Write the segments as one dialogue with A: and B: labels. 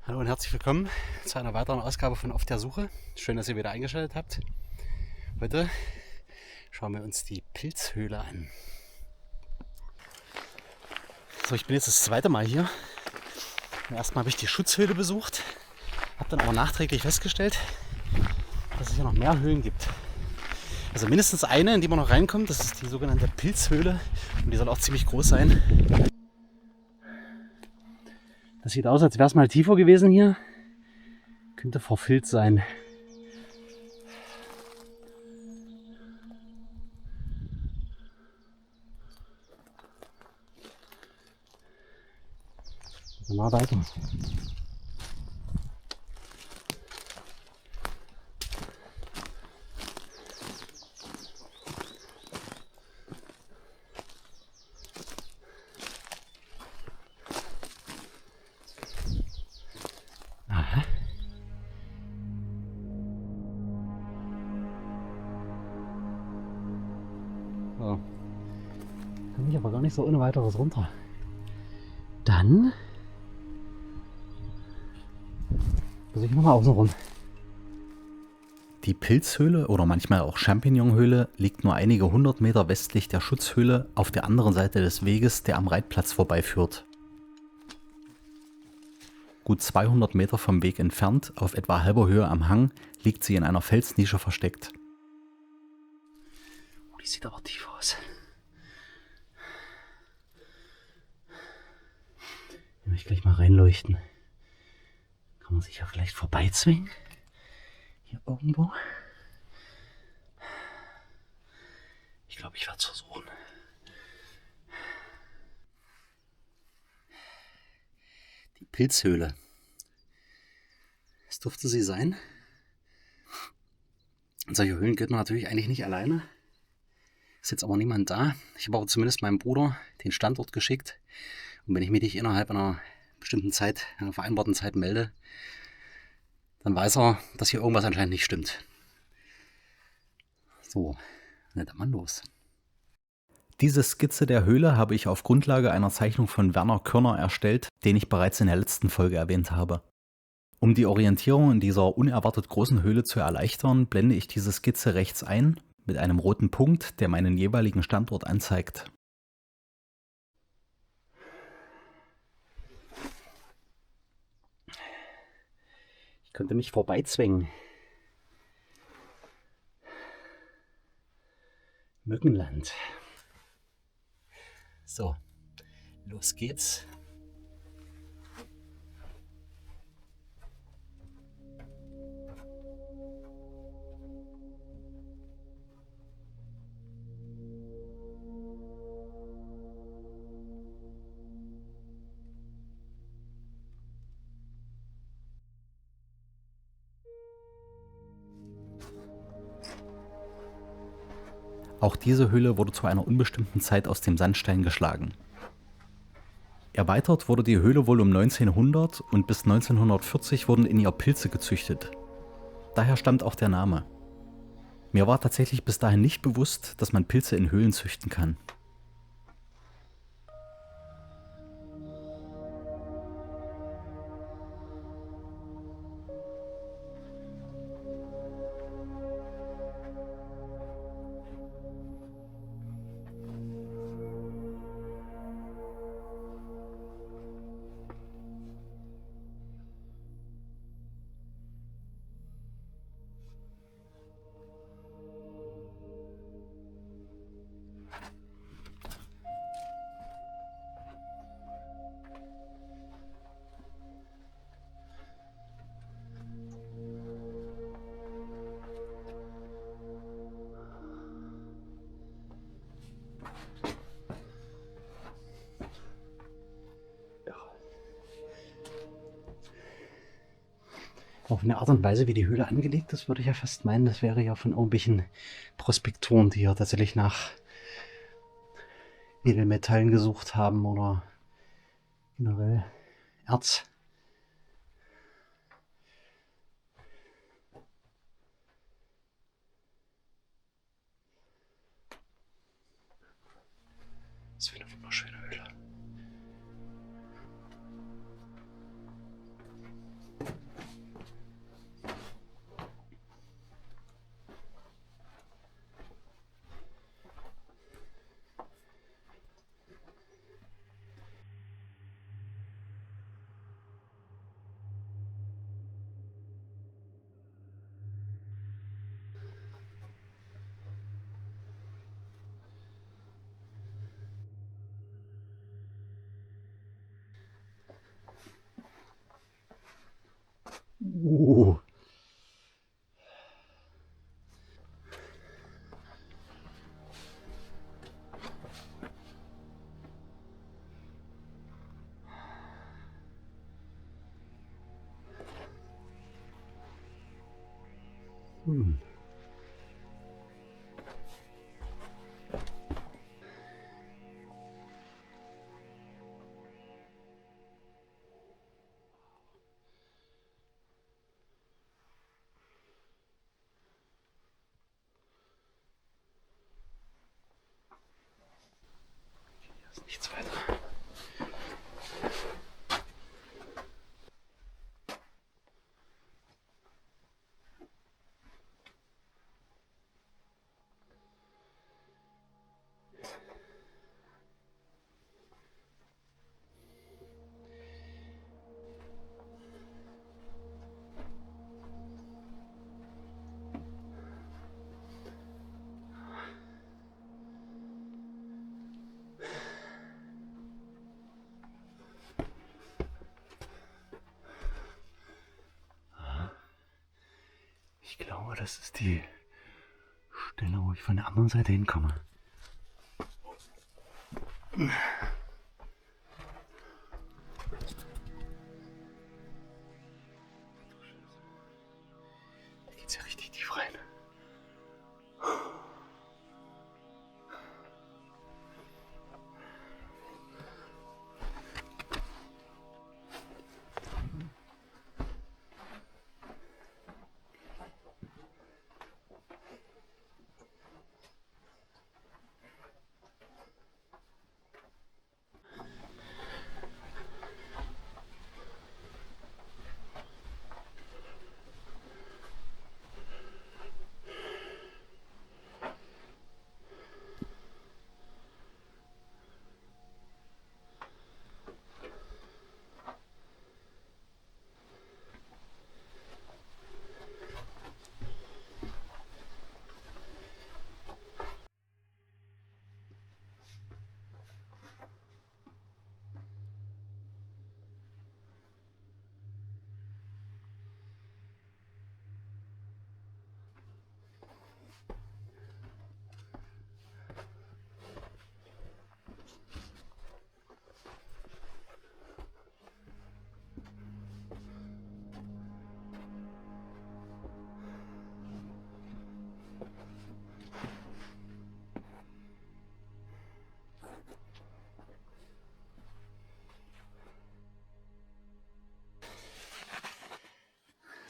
A: Hallo und herzlich willkommen zu einer weiteren Ausgabe von Auf der Suche. Schön, dass ihr wieder eingeschaltet habt. Heute schauen wir uns die Pilzhöhle an. So, ich bin jetzt das zweite Mal hier. Beim ersten Mal habe ich die Schutzhöhle besucht, habe dann aber nachträglich festgestellt, dass es hier noch mehr Höhlen gibt. Also mindestens eine, in die man noch reinkommt, das ist die sogenannte Pilzhöhle und die soll auch ziemlich groß sein. Das sieht aus, als wäre es mal tiefer gewesen hier. Könnte verfüllt sein. Mal weiter. Aha. So. Komme ich aber gar nicht so ohne weiteres runter. Dann muss ich nochmal außen rum. Die Pilzhöhle oder manchmal auch Champignonhöhle liegt nur einige hundert Meter westlich der Schutzhöhle auf der anderen Seite des Weges, der am Reitplatz vorbeiführt. Gut 200 Meter vom Weg entfernt, auf etwa halber Höhe am Hang, liegt sie in einer Felsnische versteckt. Oh, die sieht aber tief aus. Hier möchte ich gleich mal reinleuchten. Kann man sich ja vielleicht vorbeizwingen? Hier irgendwo? Ich glaube, ich werde es versuchen. Die Pilzhöhle. Das durfte sie sein. In solche Höhlen geht man natürlich eigentlich nicht alleine. Ist jetzt aber niemand da. Ich habe aber zumindest meinem Bruder den Standort geschickt. Und wenn ich mich nicht innerhalb einer bestimmten Zeit, einer vereinbarten Zeit melde, dann weiß er, dass hier irgendwas anscheinend nicht stimmt. So, dann mal los. Diese Skizze der Höhle habe ich auf Grundlage einer Zeichnung von Werner Körner erstellt, den ich bereits in der letzten Folge erwähnt habe. Um die Orientierung in dieser unerwartet großen Höhle zu erleichtern, blende ich diese Skizze rechts ein, mit einem roten Punkt, der meinen jeweiligen Standort anzeigt. Ich könnte mich vorbeizwängen. Mückenland. So, los geht's. Auch diese Höhle wurde zu einer unbestimmten Zeit aus dem Sandstein geschlagen. Erweitert wurde die Höhle wohl um 1900 und bis 1940 wurden in ihr Pilze gezüchtet. Daher stammt auch der Name. Mir war tatsächlich bis dahin nicht bewusst, dass man Pilze in Höhlen züchten kann. Auf eine Art und Weise, wie die Höhle angelegt ist, würde ich ja fast meinen, das wäre ja von irgendwelchen Prospektoren, die ja tatsächlich nach Edelmetallen gesucht haben oder generell Erz. Das ist eine wunderschöne Höhle. Oh. Hier ist nichts weiter. Ich glaube, das ist die Stelle, wo ich von der anderen Seite hinkomme. Da geht's ja richtig tief rein.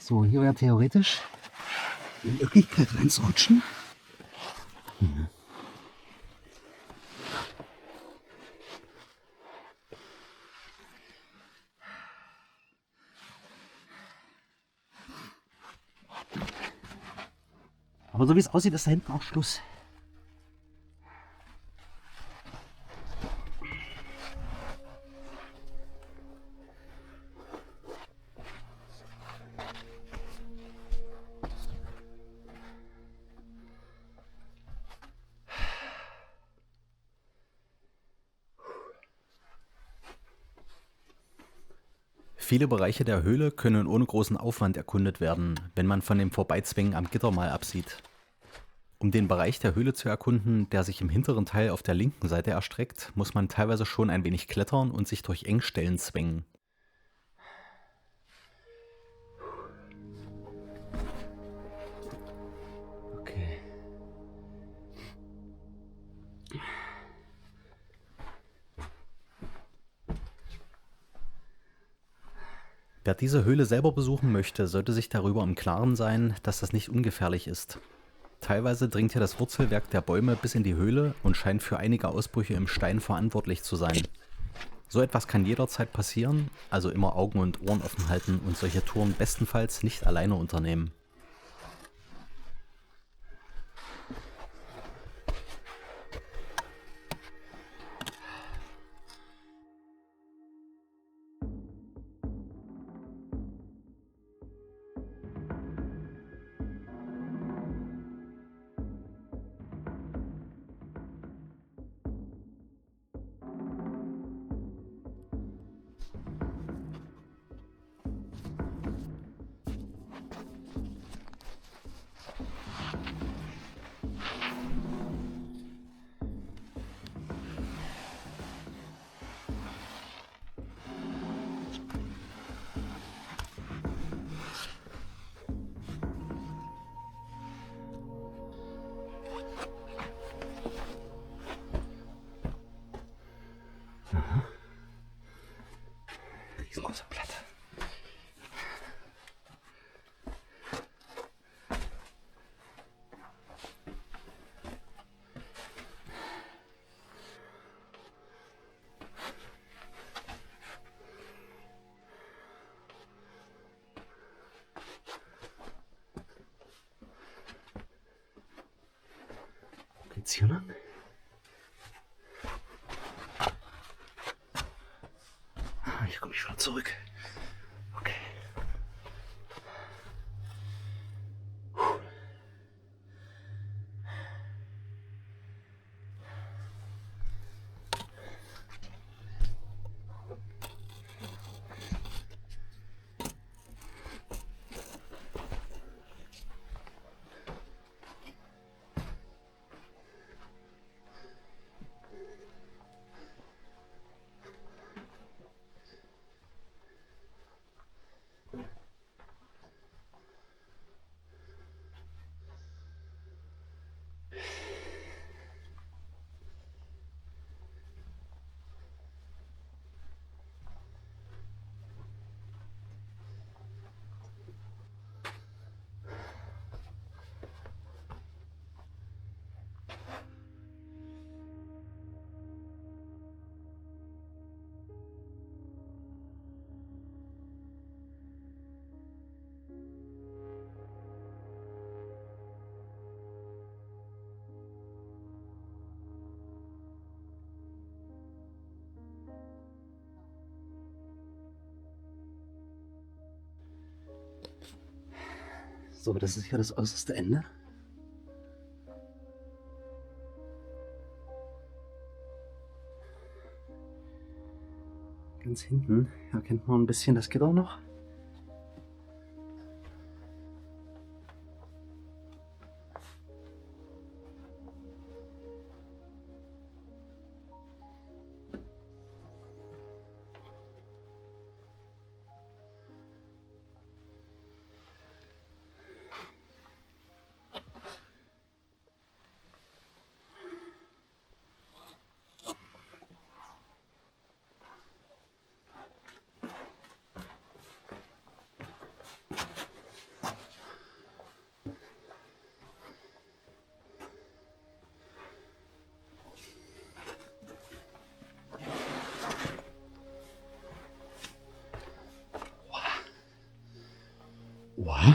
A: So, hier wäre theoretisch die Möglichkeit reinzurutschen. Aber so wie es aussieht, ist da hinten auch Schluss. Viele Bereiche der Höhle können ohne großen Aufwand erkundet werden, wenn man von dem Vorbeizwängen am Gitter mal absieht. Um den Bereich der Höhle zu erkunden, der sich im hinteren Teil auf der linken Seite erstreckt, muss man teilweise schon ein wenig klettern und sich durch Engstellen zwängen. Okay. Wer diese Höhle selber besuchen möchte, sollte sich darüber im Klaren sein, dass das nicht ungefährlich ist. Teilweise dringt hier das Wurzelwerk der Bäume bis in die Höhle und scheint für einige Ausbrüche im Stein verantwortlich zu sein. So etwas kann jederzeit passieren, also immer Augen und Ohren offen halten und solche Touren bestenfalls nicht alleine unternehmen. riesengroße Platte. Geht's hier lang? Hier komme ich wieder zurück. Okay. So, das ist hier das äußerste Ende. Ganz hinten erkennt man ein bisschen das Gitter noch. Wow.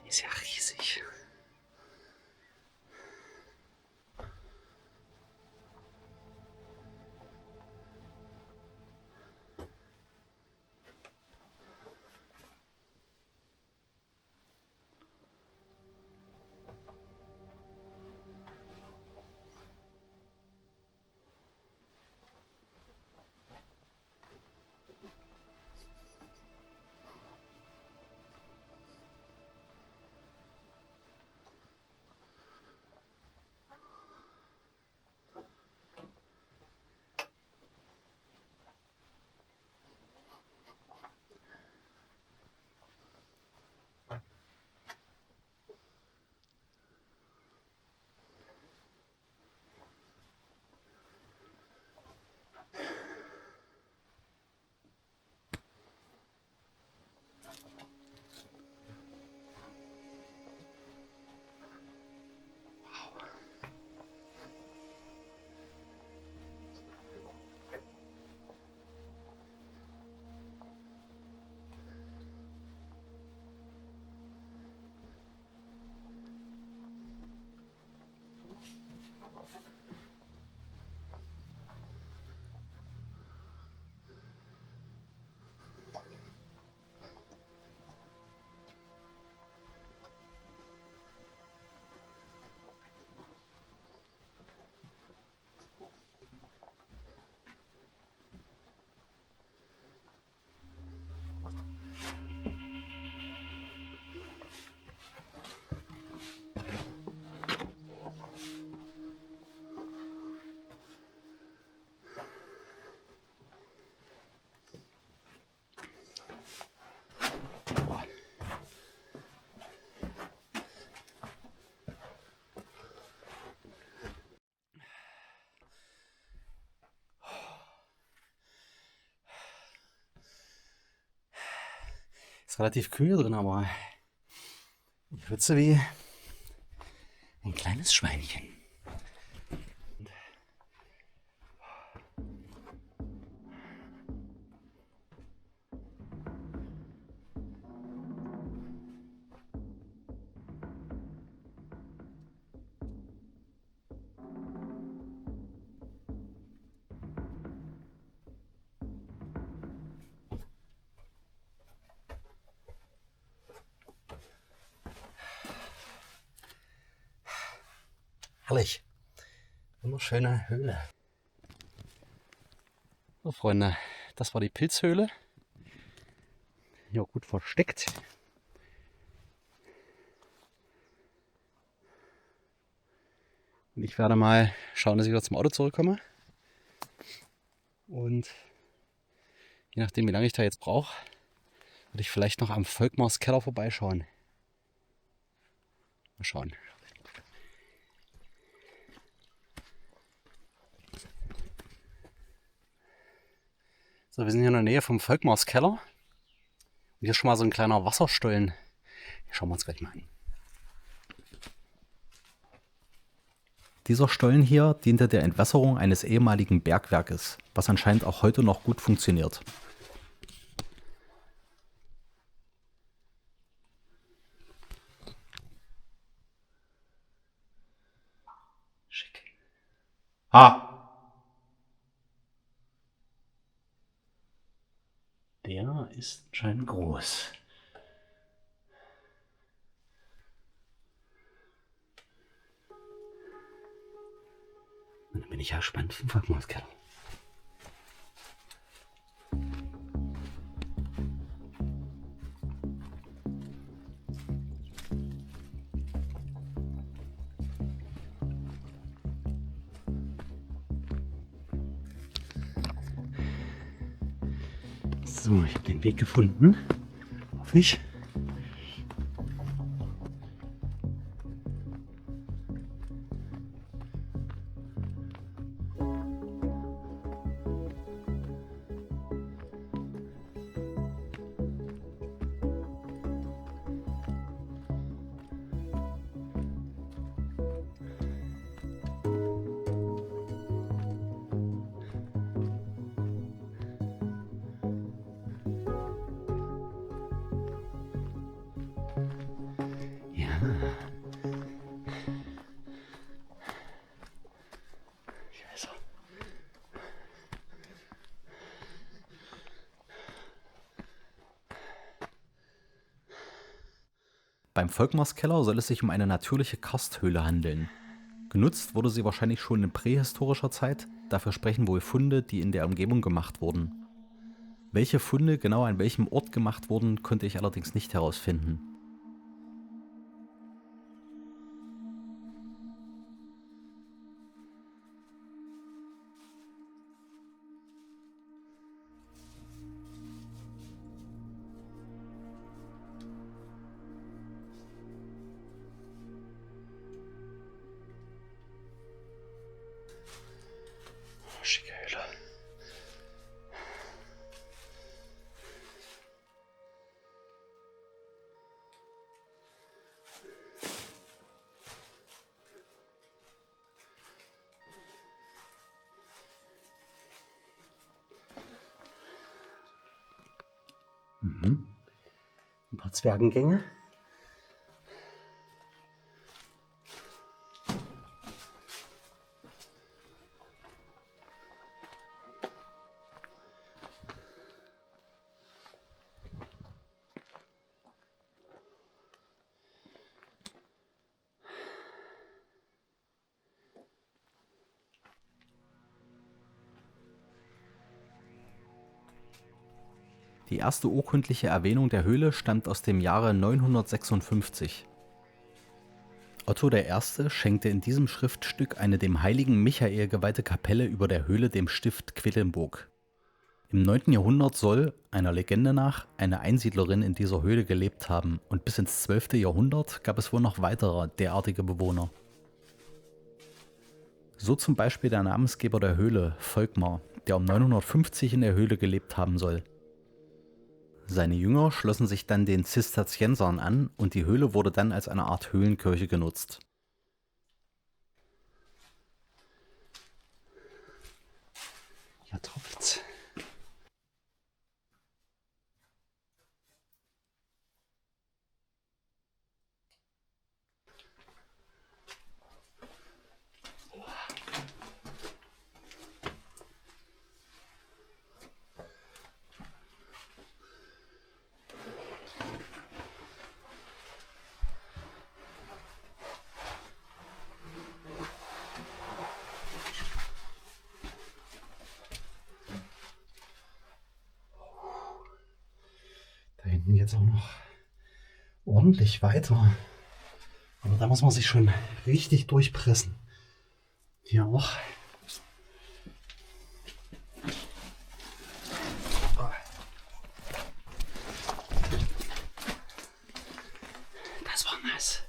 A: Ist ja riesig.
B: Ist relativ kühl drin, aber ich schwitze wie ein kleines Schweinchen. Herrlich. Wunderschöne Höhle. So, Freunde, das war die Pilzhöhle. Hier gut versteckt. Und ich werde mal schauen, dass ich wieder zum Auto zurückkomme. Und je nachdem, wie lange ich da jetzt brauche, würde ich vielleicht noch am Volkmars Keller vorbeischauen. Mal schauen. So, wir sind hier in der Nähe vom Volkmars Keller. Und hier ist schon mal so ein kleiner Wasserstollen. Hier schauen wir uns gleich mal an.
A: Dieser Stollen hier diente der Entwässerung eines ehemaligen Bergwerkes, was anscheinend auch heute noch gut funktioniert.
B: Schick. Ah! Der ist anscheinend groß. Und dann bin ich ja gespannt vom Volkmars Keller. So, ich habe den Weg gefunden. Hoffe ich. Ja. Hier ist er.
A: Beim Volkmarskeller soll es sich um eine natürliche Karsthöhle handeln. Genutzt wurde sie wahrscheinlich schon in prähistorischer Zeit, dafür sprechen wohl Funde, die in der Umgebung gemacht wurden. Welche Funde genau an welchem Ort gemacht wurden, konnte ich allerdings nicht herausfinden.
B: Schicke Höhle. Ein paar Zwergengänge.
A: Die erste urkundliche Erwähnung der Höhle stammt aus dem Jahre 956. Otto I. schenkte in diesem Schriftstück eine dem heiligen Michael geweihte Kapelle über der Höhle dem Stift Quedlinburg. Im 9. Jahrhundert soll, einer Legende nach, eine Einsiedlerin in dieser Höhle gelebt haben und bis ins 12. Jahrhundert gab es wohl noch weitere derartige Bewohner. So zum Beispiel der Namensgeber der Höhle, Volkmar, der um 950 in der Höhle gelebt haben soll. Seine Jünger schlossen sich dann den Zisterziensern an und die Höhle wurde dann als eine Art Höhlenkirche genutzt.
B: Ja, tropft's. Da hinten geht's auch noch ordentlich weiter. Aber da muss man sich schon richtig durchpressen. Hier auch. Das war nass.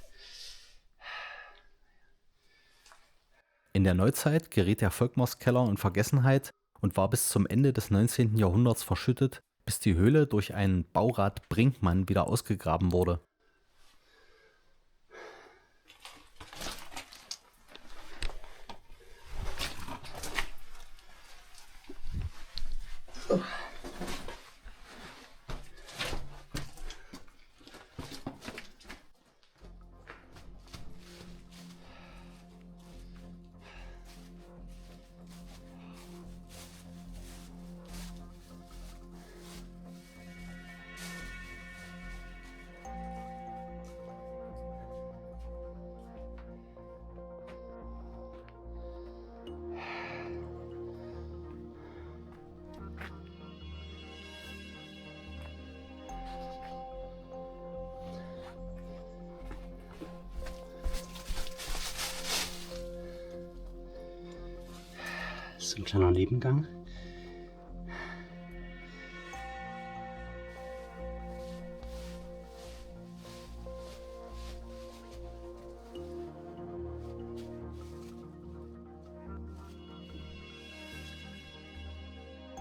A: In der Neuzeit geriet der Volkmarskeller in Vergessenheit und war bis zum Ende des 19. Jahrhunderts verschüttet, bis die Höhle durch einen Baurat Brinkmann wieder ausgegraben wurde. Das ist ein kleiner Nebengang.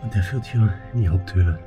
A: Und der führt hier in die Haupthöhle.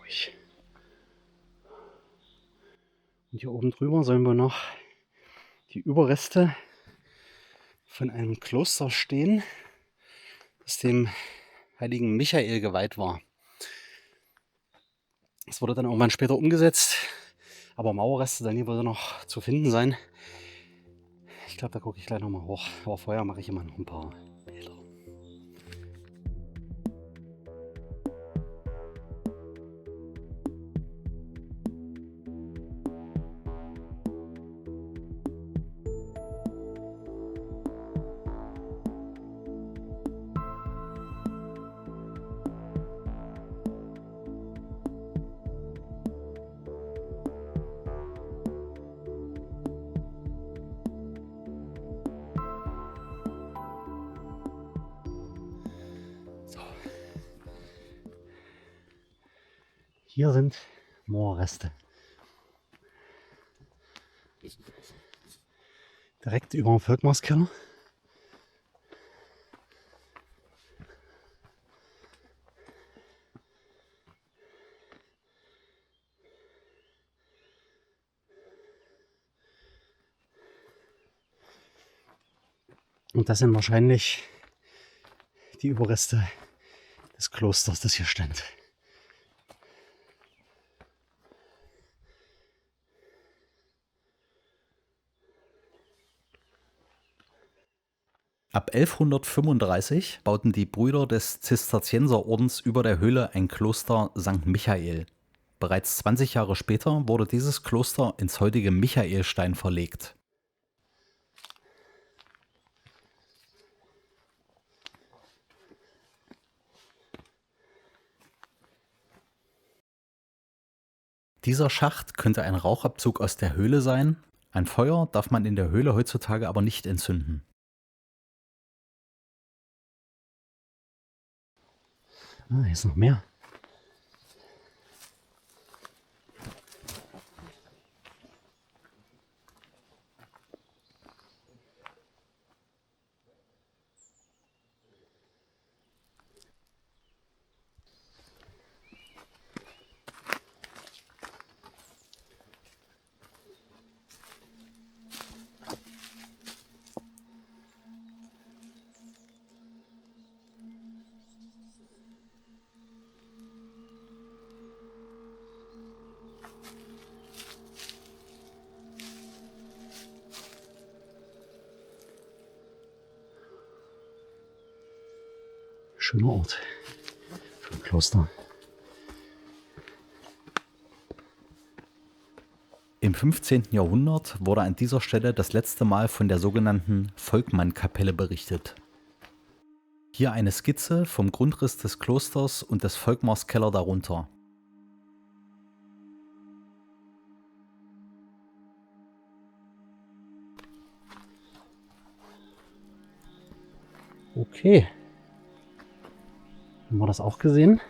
A: Ruhig. Und hier oben drüber sollen wir noch die Überreste von einem Kloster stehen, das dem heiligen Michael geweiht war. Das wurde dann irgendwann später umgesetzt, aber Mauerreste dann hier würde noch zu finden sein. Ich glaube, da gucke ich gleich nochmal hoch. Aber vorher mache ich immer noch ein paar Bilder. Hier sind Mauerreste. Direkt über dem Volkmarskeller. Und das sind wahrscheinlich die Überreste
B: des Klosters, das hier stand.
A: Ab 1135 bauten die Brüder des Zisterzienserordens über der Höhle ein Kloster St. Michael. Bereits 20 Jahre später wurde dieses Kloster ins heutige Michaelstein verlegt. Dieser Schacht könnte ein Rauchabzug aus der Höhle sein. Ein Feuer darf man in der Höhle heutzutage aber nicht entzünden.
B: Ah, hier ist noch mehr. Schöner Ort für ein Kloster.
A: Im 15. Jahrhundert wurde an dieser Stelle das letzte Mal von der sogenannten Volkmann-Kapelle berichtet. Hier eine Skizze vom Grundriss des Klosters und des Volkmarskeller darunter.
B: Okay. Haben wir das auch gesehen?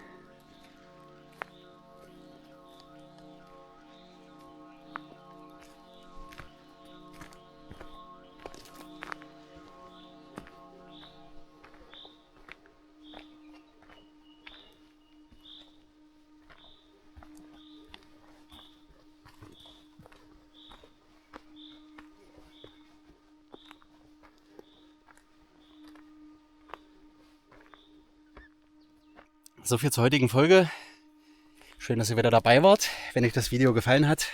B: So viel zur heutigen Folge. Schön, dass ihr wieder dabei wart. Wenn euch das Video gefallen hat,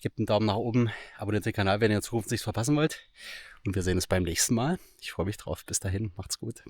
B: gebt einen Daumen nach oben, abonniert den Kanal, wenn ihr in Zukunft nichts verpassen wollt. Und wir sehen uns beim nächsten Mal. Ich freue mich drauf. Bis dahin, macht's gut.